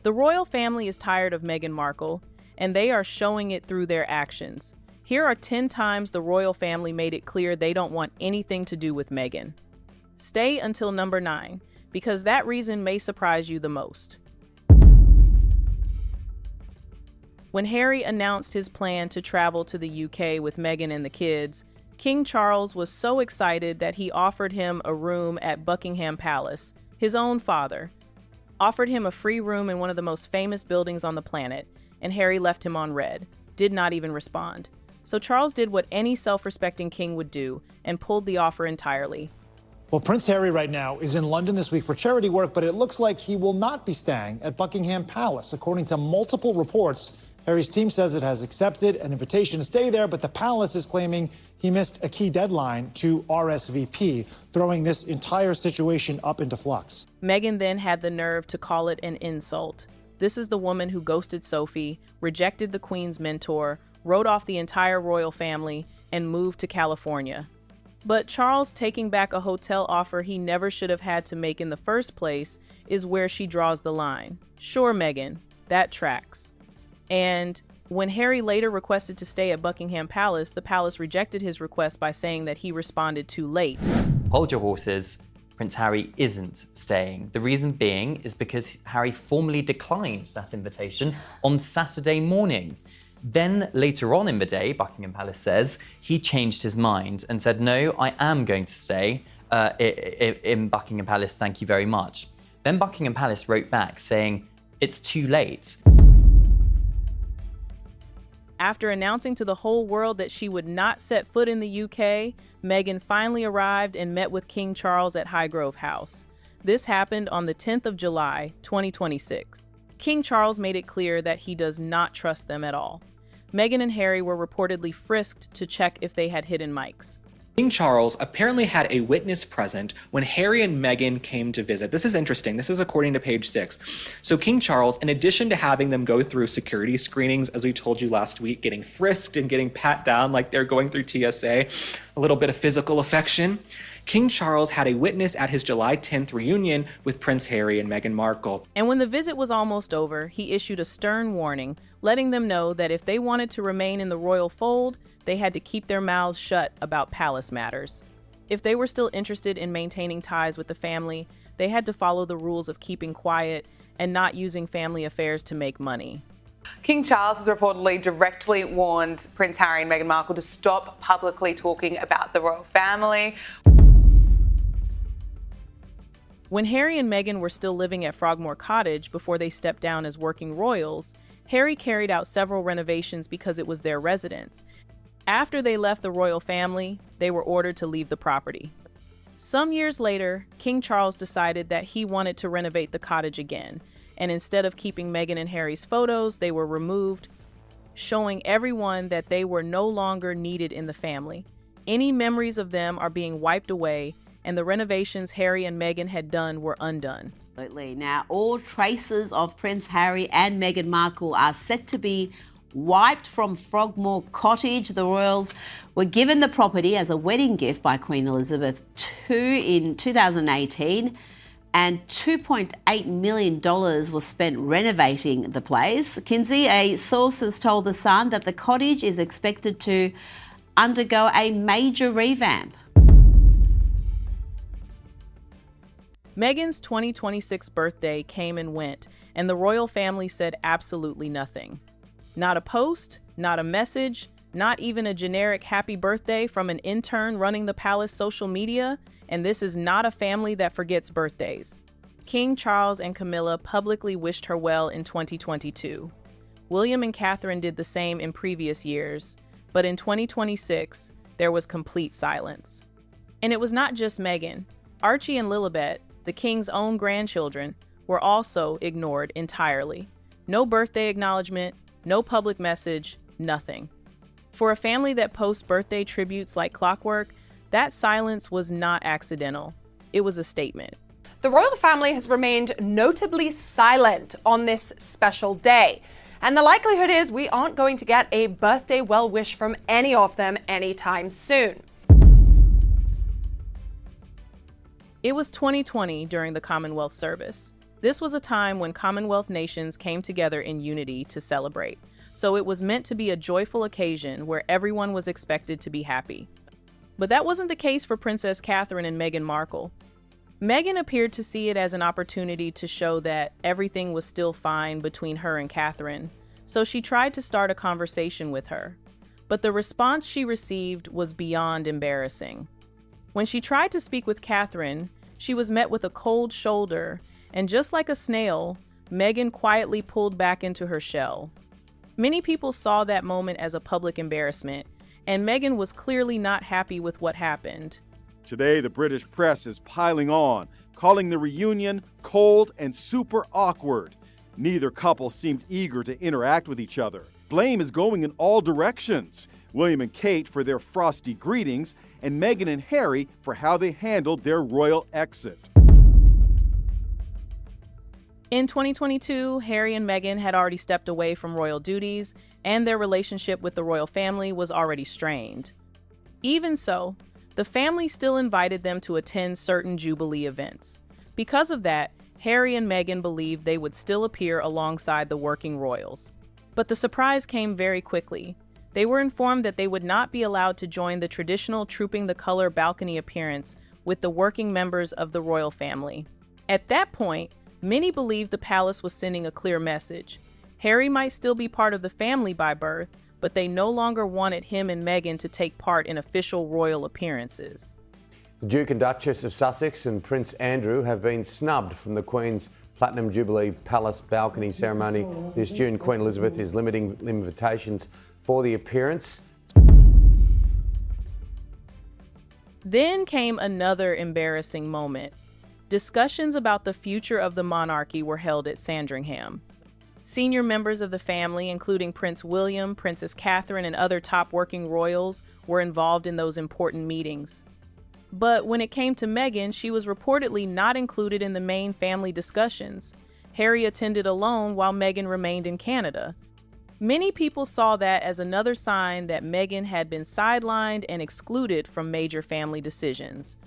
The royal family is tired of Meghan Markle, and they are showing it through their actions. Here are 10 times the royal family made it clear they don't want anything to do with Meghan. Stay until number 9, because that reason may surprise you the most. When Harry announced his plan to travel to the UK with Meghan and the kids, King Charles was so excited that he offered him a room at Buckingham Palace. His own father offered him a free room in one of the most famous buildings on the planet, and Harry left him on red, did not even respond. So Charles did what any self-respecting king would do and pulled the offer entirely. Well, Prince Harry right now is in London this week for charity work, but it looks like he will not be staying at Buckingham Palace. According to multiple reports, Harry's team says it has accepted an invitation to stay there, but the palace is claiming he missed a key deadline to RSVP, throwing this entire situation up into flux. Meghan then had the nerve to call it an insult. This is the woman who ghosted Sophie, rejected the Queen's mentor, wrote off the entire royal family, and moved to California. But Charles taking back a hotel offer he never should have had to make in the first place is where she draws the line. Sure, Meghan, that tracks. And when Harry later requested to stay at Buckingham Palace, the palace rejected his request by saying that he responded too late. Hold your horses. Prince Harry isn't staying. The reason being is because Harry formally declined that invitation on Saturday morning. Then later on in the day, Buckingham Palace says, he changed his mind and said, no, I am going to stay in Buckingham Palace, thank you very much. Then Buckingham Palace wrote back saying, it's too late. After announcing to the whole world that she would not set foot in the UK, Meghan finally arrived and met with King Charles at Highgrove House. This happened on the 10th of July, 2026. King Charles made it clear that he does not trust them at all. Meghan and Harry were reportedly frisked to check if they had hidden mics. King Charles apparently had a witness present when Harry and Meghan came to visit. This is interesting. This is according to page 6. So King Charles, in addition to having them go through security screenings, as we told you last week, getting frisked and getting pat down like they're going through TSA, a little bit of physical affection, King Charles had a witness at his July 10th reunion with Prince Harry and Meghan Markle. And when the visit was almost over, he issued a stern warning, letting them know that if they wanted to remain in the royal fold, they had to keep their mouths shut about palace matters. If they were still interested in maintaining ties with the family, they had to follow the rules of keeping quiet and not using family affairs to make money. King Charles has reportedly directly warned Prince Harry and Meghan Markle to stop publicly talking about the royal family. When Harry and Meghan were still living at Frogmore Cottage before they stepped down as working royals, Harry carried out several renovations because it was their residence. After they left the royal family, they were ordered to leave the property. Some years later, King Charles decided that he wanted to renovate the cottage again, and instead of keeping Meghan and Harry's photos, they were removed, showing everyone that they were no longer needed in the family. Any memories of them are being wiped away, and the renovations Harry and Meghan had done were undone. Absolutely. Now, all traces of Prince Harry and Meghan Markle are set to be wiped from Frogmore Cottage. The royals were given the property as a wedding gift by Queen Elizabeth II in 2018, and $2.8 million was spent renovating the place. Kinsey, a source has told The Sun that the cottage is expected to undergo a major revamp. Meghan's 2026 birthday came and went, and the royal family said absolutely nothing. Not a post, not a message, not even a generic happy birthday from an intern running the palace social media, and this is not a family that forgets birthdays. King Charles and Camilla publicly wished her well in 2022. William and Catherine did the same in previous years, but in 2026, there was complete silence. And it was not just Meghan. Archie and Lilibet, the king's own grandchildren, were also ignored entirely. No birthday acknowledgement, no public message, nothing. For a family that posts birthday tributes like clockwork, that silence was not accidental. It was a statement. The royal family has remained notably silent on this special day. And the likelihood is we aren't going to get a birthday well wish from any of them anytime soon. It was 2020 during the Commonwealth service. This was a time when Commonwealth nations came together in unity to celebrate, so it was meant to be a joyful occasion where everyone was expected to be happy. But that wasn't the case for Princess Catherine and Meghan Markle. Meghan appeared to see it as an opportunity to show that everything was still fine between her and Catherine, so she tried to start a conversation with her. But the response she received was beyond embarrassing. When she tried to speak with Catherine, she was met with a cold shoulder, and just like a snail, Meghan quietly pulled back into her shell. Many people saw that moment as a public embarrassment, and Meghan was clearly not happy with what happened. Today, the British press is piling on, calling the reunion cold and super awkward. Neither couple seemed eager to interact with each other. Blame is going in all directions. William and Kate for their frosty greetings, and Meghan and Harry for how they handled their royal exit. In 2022, Harry and Meghan had already stepped away from royal duties, and their relationship with the royal family was already strained. Even so, the family still invited them to attend certain Jubilee events. Because of that, Harry and Meghan believed they would still appear alongside the working royals. But the surprise came very quickly. They were informed that they would not be allowed to join the traditional Trooping the Color balcony appearance with the working members of the royal family. At that point, many believed the palace was sending a clear message. Harry might still be part of the family by birth, but they no longer wanted him and Meghan to take part in official royal appearances. The Duke and Duchess of Sussex and Prince Andrew have been snubbed from the Queen's Platinum Jubilee Palace balcony ceremony this June. Queen Elizabeth is limiting invitations for the appearance. Then came another embarrassing moment. Discussions about the future of the monarchy were held at Sandringham. Senior members of the family, including Prince William, Princess Catherine, and other top working royals, were involved in those important meetings. But when it came to Meghan, she was reportedly not included in the main family discussions. Harry attended alone while Meghan remained in Canada. Many people saw that as another sign that Meghan had been sidelined and excluded from major family decisions.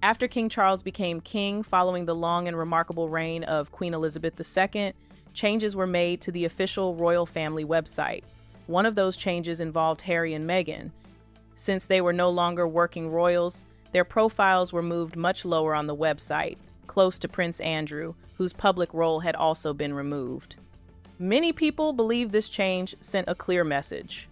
After King Charles became king following the long and remarkable reign of Queen Elizabeth II, changes were made to the official royal family website. One of those changes involved Harry and Meghan. Since they were no longer working royals, their profiles were moved much lower on the website, close to Prince Andrew, whose public role had also been removed. Many people believe this change sent a clear message.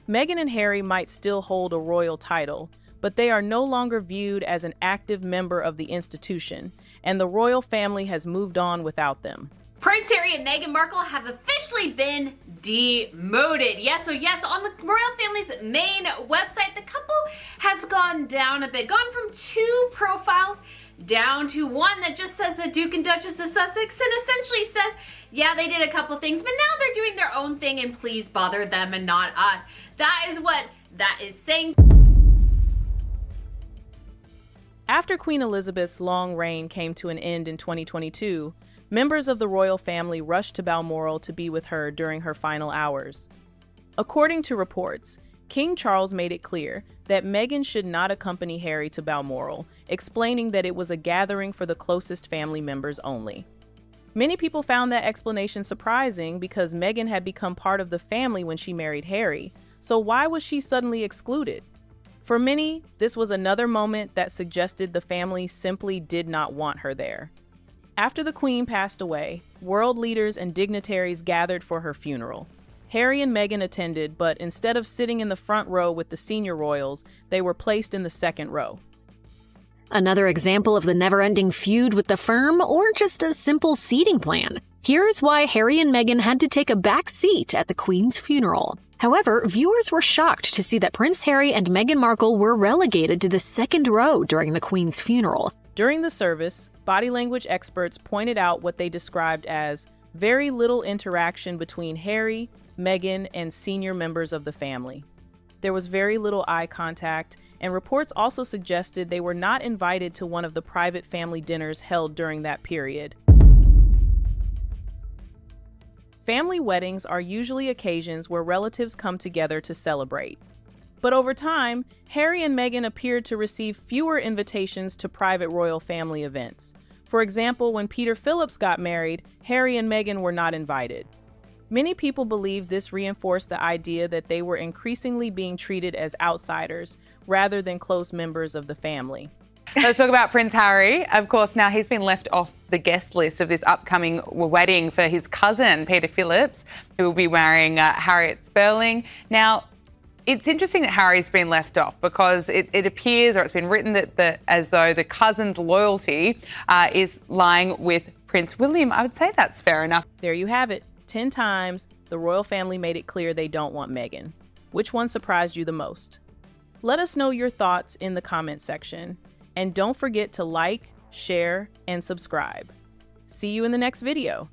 Meghan and Harry might still hold a royal title, but they are no longer viewed as an active member of the institution, and the royal family has moved on without them. Prince Harry and Meghan Markle have officially been demoted. Yes, on the royal family's main website, the couple has gone down a bit, gone from 2 profiles down to one that just says the Duke and Duchess of Sussex and essentially says, yeah, they did a couple things, but now they're doing their own thing and please bother them and not us. That is what that is saying. After Queen Elizabeth's long reign came to an end in 2022, members of the royal family rushed to Balmoral to be with her during her final hours. According to reports, King Charles made it clear that Meghan should not accompany Harry to Balmoral, explaining that it was a gathering for the closest family members only. Many people found that explanation surprising because Meghan had become part of the family when she married Harry, so why was she suddenly excluded? For many, this was another moment that suggested the family simply did not want her there. After the Queen passed away, world leaders and dignitaries gathered for her funeral. Harry and Meghan attended, but instead of sitting in the front row with the senior royals, they were placed in the second row. Another example of the never-ending feud with the firm, or just a simple seating plan. Here's why Harry and Meghan had to take a back seat at the Queen's funeral. However, viewers were shocked to see that Prince Harry and Meghan Markle were relegated to the second row during the Queen's funeral. During the service, body language experts pointed out what they described as very little interaction between Harry, Meghan, and senior members of the family. There was very little eye contact, and reports also suggested they were not invited to one of the private family dinners held during that period. Family weddings are usually occasions where relatives come together to celebrate. But over time, Harry and Meghan appeared to receive fewer invitations to private royal family events. For example, when Peter Phillips got married, Harry and Meghan were not invited. Many people believe this reinforced the idea that they were increasingly being treated as outsiders rather than close members of the family. Let's talk about Prince Harry. Of course, now he's been left off the guest list of this upcoming wedding for his cousin, Peter Phillips, who will be marrying Harriet Sperling. Now, it's interesting that Harry's been left off because it appears, or it's been written as though the cousin's loyalty is lying with Prince William. I would say that's fair enough. There you have it. 10 times, the royal family made it clear they don't want Meghan. Which one surprised you the most? Let us know your thoughts in the comment section. And don't forget to like, share, and subscribe. See you in the next video.